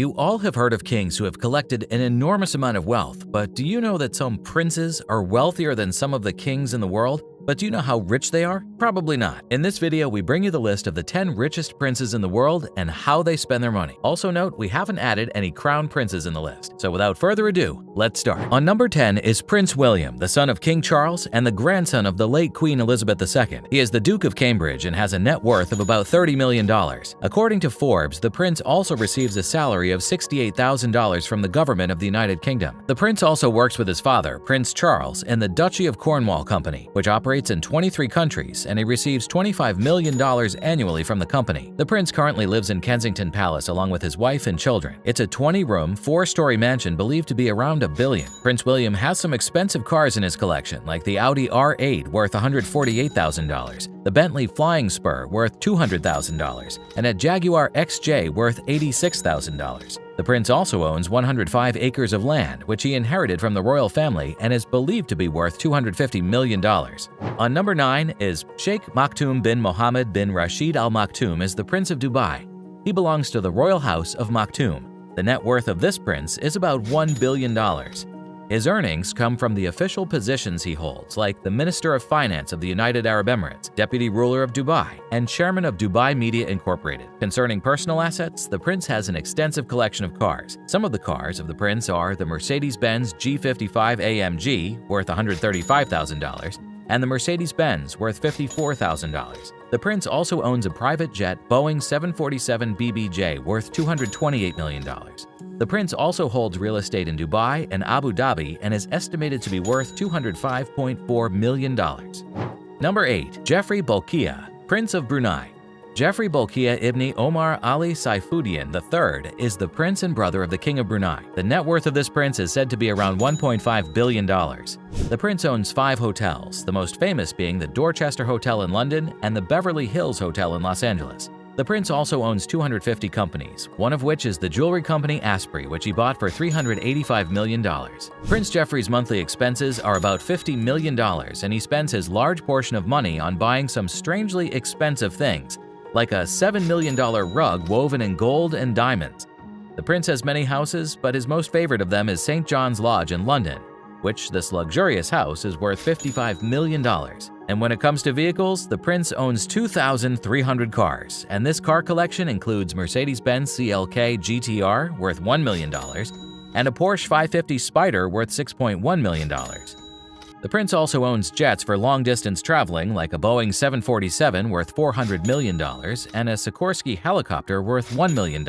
You all have heard of kings who have collected an enormous amount of wealth, but do you know that some princes are wealthier than some of the kings in the world? But do you know how rich they are? Probably not. In this video, we bring you the list of the 10 richest princes in the world and how they spend their money. Also note, we haven't added any crown princes in the list. So without further ado, let's start. On number 10 is Prince William, the son of King Charles and the grandson of the late Queen Elizabeth II. He is the Duke of Cambridge and has a net worth of about $30 million. According to Forbes, the prince also receives a salary of $68,000 from the government of the United Kingdom. The prince also works with his father, Prince Charles, in the Duchy of Cornwall Company, which operates in 23 countries, and he receives $25 million annually from the company. The prince currently lives in Kensington Palace along with his wife and children. It's a 20-room, 4-story mansion believed to be around $1 billion. Prince William has some expensive cars in his collection, like the Audi R8 worth $148,000, the Bentley Flying Spur worth $200,000, and a Jaguar XJ worth $86,000. The prince also owns 105 acres of land, which he inherited from the royal family and is believed to be worth $250 million. On number 9 is Sheikh Maktoum bin Mohammed bin Rashid Al Maktoum is the Prince of Dubai. He belongs to the Royal House of Maktoum. The net worth of this prince is about $1 billion. His earnings come from the official positions he holds, like the Minister of Finance of the United Arab Emirates, Deputy Ruler of Dubai, and Chairman of Dubai Media Incorporated. Concerning personal assets, the prince has an extensive collection of cars. Some of the cars of the prince are the Mercedes-Benz G55 AMG, worth $135,000, and the Mercedes-Benz, worth $54,000. The prince also owns a private jet Boeing 747 BBJ, worth $228 million. The prince also holds real estate in Dubai and Abu Dhabi and is estimated to be worth $205.4 million. Number 8. Jeffrey Bolkiah, Prince of Brunei. Jeffrey Bolkiah Ibn Omar Ali Saifuddin III is the prince and brother of the King of Brunei. The net worth of this prince is said to be around $1.5 billion. The prince owns 5 hotels, the most famous being the Dorchester Hotel in London and the Beverly Hills Hotel in Los Angeles. The prince also owns 250 companies, one of which is the jewelry company Asprey, which he bought for $385 million. Prince Jeffrey's monthly expenses are about $50 million, and he spends his large portion of money on buying some strangely expensive things, like a $7 million rug woven in gold and diamonds. The prince has many houses, but his most favorite of them is St. John's Lodge in London, which this luxurious house is worth $55 million. And when it comes to vehicles, the prince owns 2,300 cars, and this car collection includes Mercedes-Benz CLK GTR worth $1 million and a Porsche 550 Spyder worth $6.1 million. The prince also owns jets for long-distance traveling, like a Boeing 747 worth $400 million and a Sikorsky helicopter worth $1 million.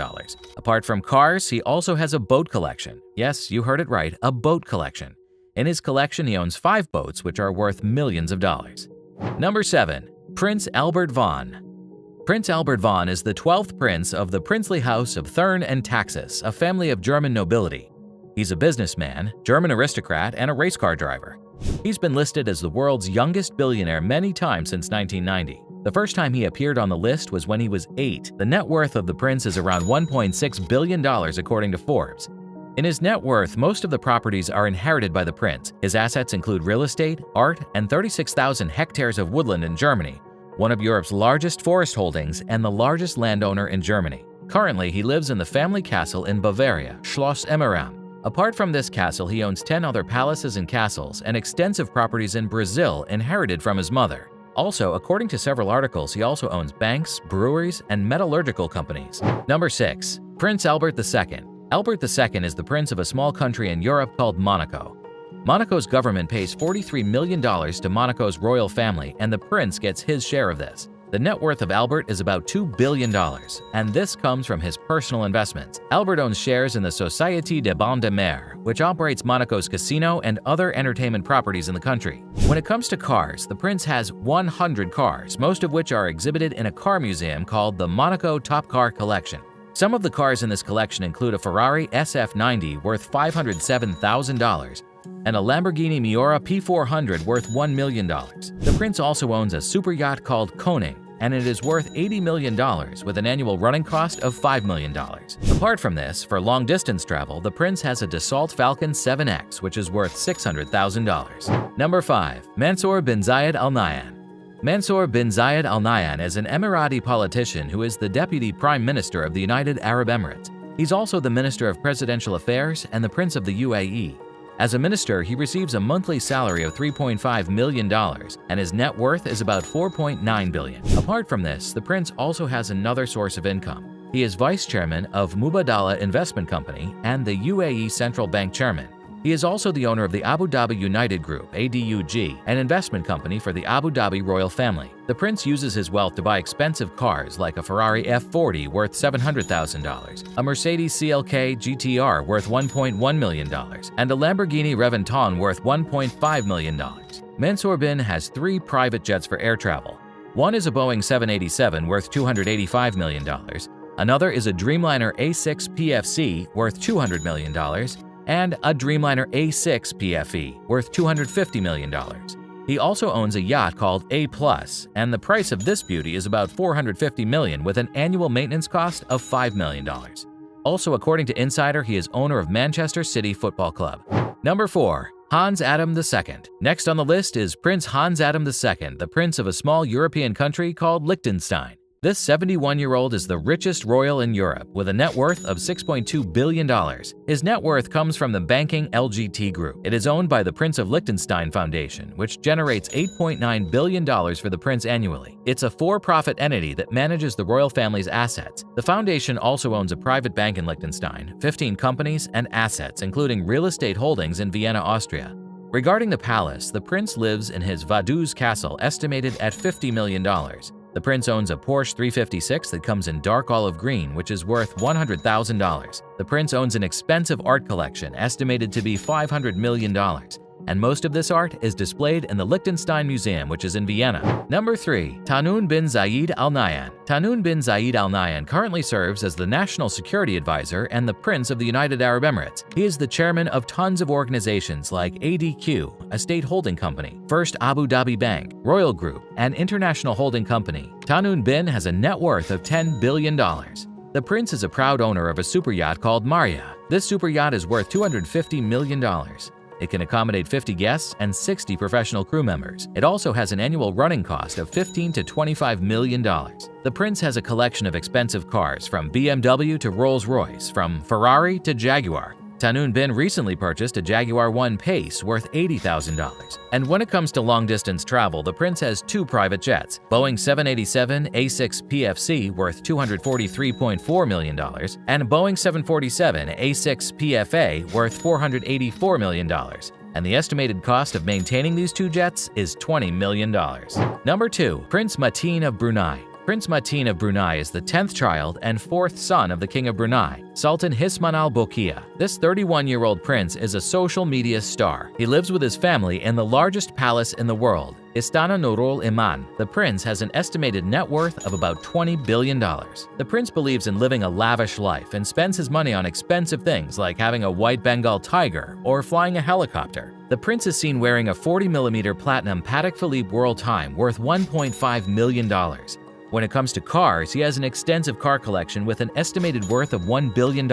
Apart from cars, he also has a boat collection. Yes, you heard it right, a boat collection. In his collection, he owns 5 boats, which are worth millions of dollars. Number 7. Prince Albert von. Prince Albert von is the 12th prince of the princely house of Thurn and Taxis, a family of German nobility. He's a businessman, German aristocrat, and a race car driver. He's been listed as the world's youngest billionaire many times since 1990. The first time he appeared on the list was when he was 8. The net worth of the prince is around $1.6 billion according to Forbes. In his net worth, most of the properties are inherited by the prince. His assets include real estate, art, and 36,000 hectares of woodland in Germany, one of Europe's largest forest holdings and the largest landowner in Germany. Currently, he lives in the family castle in Bavaria, Schloss Emmeram. Apart from this castle, he owns 10 other palaces and castles and extensive properties in Brazil inherited from his mother. Also, according to several articles, he also owns banks, breweries, and metallurgical companies. Number 6. Prince Albert II. Albert II is the prince of a small country in Europe called Monaco. Monaco's government pays $43 million to Monaco's royal family, and the prince gets his share of this. The net worth of Albert is about $2 billion, and this comes from his personal investments. Albert owns shares in the Société des Bains de Mer, which operates Monaco's casino and other entertainment properties in the country. When it comes to cars, the prince has 100 cars, most of which are exhibited in a car museum called the Monaco Top Car Collection. Some of the cars in this collection include a Ferrari SF90 worth $507,000 and a Lamborghini Miura P400 worth $1 million. The prince also owns a super yacht called Koning, and it is worth $80 million with an annual running cost of $5 million. Apart from this, for long-distance travel, the prince has a Dassault Falcon 7X, which is worth $600,000. Number 5. Mansour bin Zayed Al Nahyan. Mansour bin Zayed Al Nahyan is an Emirati politician who is the Deputy Prime Minister of the United Arab Emirates. He's also the Minister of Presidential Affairs and the Prince of the UAE. As a minister, he receives a monthly salary of $3.5 million, and his net worth is about $4.9 billion. Apart from this, the prince also has another source of income. He is vice chairman of Mubadala Investment Company and the UAE Central Bank chairman. He is also the owner of the Abu Dhabi United Group, ADUG, an investment company for the Abu Dhabi royal family. The prince uses his wealth to buy expensive cars like a Ferrari F40 worth $700,000, a Mercedes CLK GTR worth $1.1 million, and a Lamborghini Reventon worth $1.5 million. Mansour bin has 3 private jets for air travel. One is a Boeing 787 worth $285 million, another is a Dreamliner A6 PFC worth $200 million, and a Dreamliner A6 PFE worth $250 million. He also owns a yacht called A+, and the price of this beauty is about $450 million with an annual maintenance cost of $5 million. Also, according to Insider, he is owner of Manchester City Football Club. Number 4. Hans Adam II. Next on the list is Prince Hans Adam II, the prince of a small European country called Liechtenstein. This 71-year-old is the richest royal in Europe with a net worth of $6.2 billion. His net worth comes from the banking LGT Group. It is owned by the Prince of Liechtenstein Foundation, which generates $8.9 billion for the prince annually. It's a for-profit entity that manages the royal family's assets. The foundation also owns a private bank in Liechtenstein, 15 companies, and assets, including real estate holdings in Vienna, Austria. Regarding the palace, the prince lives in his Vaduz castle, estimated at $50 million. The prince owns a Porsche 356 that comes in dark olive green, which is worth $100,000. The prince owns an expensive art collection estimated to be $500 million, and most of this art is displayed in the Liechtenstein Museum, which is in Vienna. Number 3. Tahnoon bin Zayed Al Nahyan. Tahnoon bin Zayed Al Nahyan currently serves as the National Security Advisor and the Prince of the United Arab Emirates. He is the chairman of tons of organizations like ADQ, a state holding company, First Abu Dhabi Bank, Royal Group, an international holding company. Tahnoon bin has a net worth of $10 billion. The prince is a proud owner of a super yacht called Maria. This super yacht is worth $250 million. It can accommodate 50 guests and 60 professional crew members. It also has an annual running cost of $15 to $25 million. The prince has a collection of expensive cars from BMW to Rolls-Royce, from Ferrari to Jaguar. Tahnoon bin recently purchased a Jaguar 1 Pace worth $80,000. And when it comes to long-distance travel, the prince has 2 private jets, Boeing 787 A6 PFC worth $243.4 million and Boeing 747 A6 PFA worth $484 million. And the estimated cost of maintaining these 2 jets is $20 million. Number 2. Prince Mateen of Brunei. Prince Mateen of Brunei is the 10th child and 4th son of the King of Brunei, Sultan Hisman al-Bolkiah. This 31-year-old prince is a social media star. He lives with his family in the largest palace in the world, Istana Nurul Iman. The prince has an estimated net worth of about $20 billion. The prince believes in living a lavish life and spends his money on expensive things like having a white Bengal tiger or flying a helicopter. The prince is seen wearing a 40mm platinum Patek Philippe World Time worth $1.5 million. When it comes to cars, he has an extensive car collection with an estimated worth of $1 billion.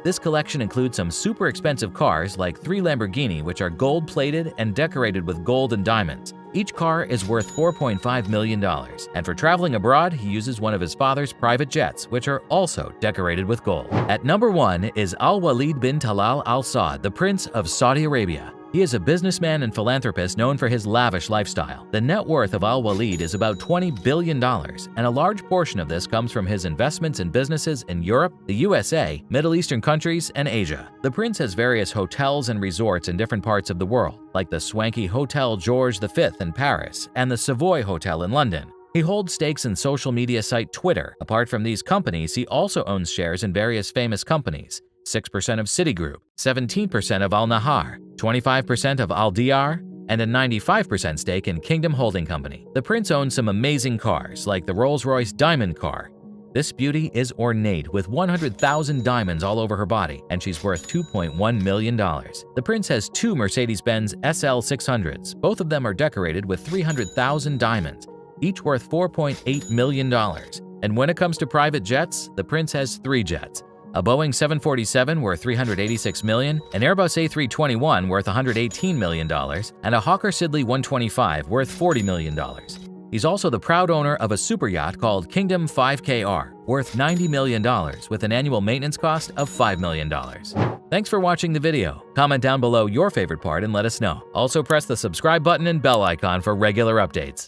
This collection includes some super expensive cars like 3 Lamborghini, which are gold-plated and decorated with gold and diamonds. Each car is worth $4.5 million, and for traveling abroad, he uses one of his father's private jets, which are also decorated with gold. At number 1 is Al-Walid bin Talal Al Saud, the Prince of Saudi Arabia. He is a businessman and philanthropist known for his lavish lifestyle. The net worth of Al-Walid is about $20 billion, and a large portion of this comes from his investments in businesses in Europe, the USA, Middle Eastern countries, and Asia. The prince has various hotels and resorts in different parts of the world, like the swanky Hotel George V in Paris and the Savoy Hotel in London. He holds stakes in social media site Twitter. Apart from these companies, he also owns shares in various famous companies: 6% of Citigroup, 17% of Al Nahar, 25% of Al Diyar, and a 95% stake in Kingdom Holding Company. The prince owns some amazing cars, like the Rolls-Royce Diamond car. This beauty is ornate with 100,000 diamonds all over her body, and she's worth $2.1 million. The prince has 2 Mercedes-Benz SL 600s. Both of them are decorated with 300,000 diamonds, each worth $4.8 million. And when it comes to private jets, the prince has 3 jets: a Boeing 747 worth $386 million, an Airbus A321 worth $118 million, and a Hawker Siddeley 125 worth $40 million. He's also the proud owner of a super yacht called Kingdom 5KR, worth $90 million with an annual maintenance cost of $5 million. Thanks for watching the video. Comment down below your favorite part and let us know. Also press the subscribe button and bell icon for regular updates.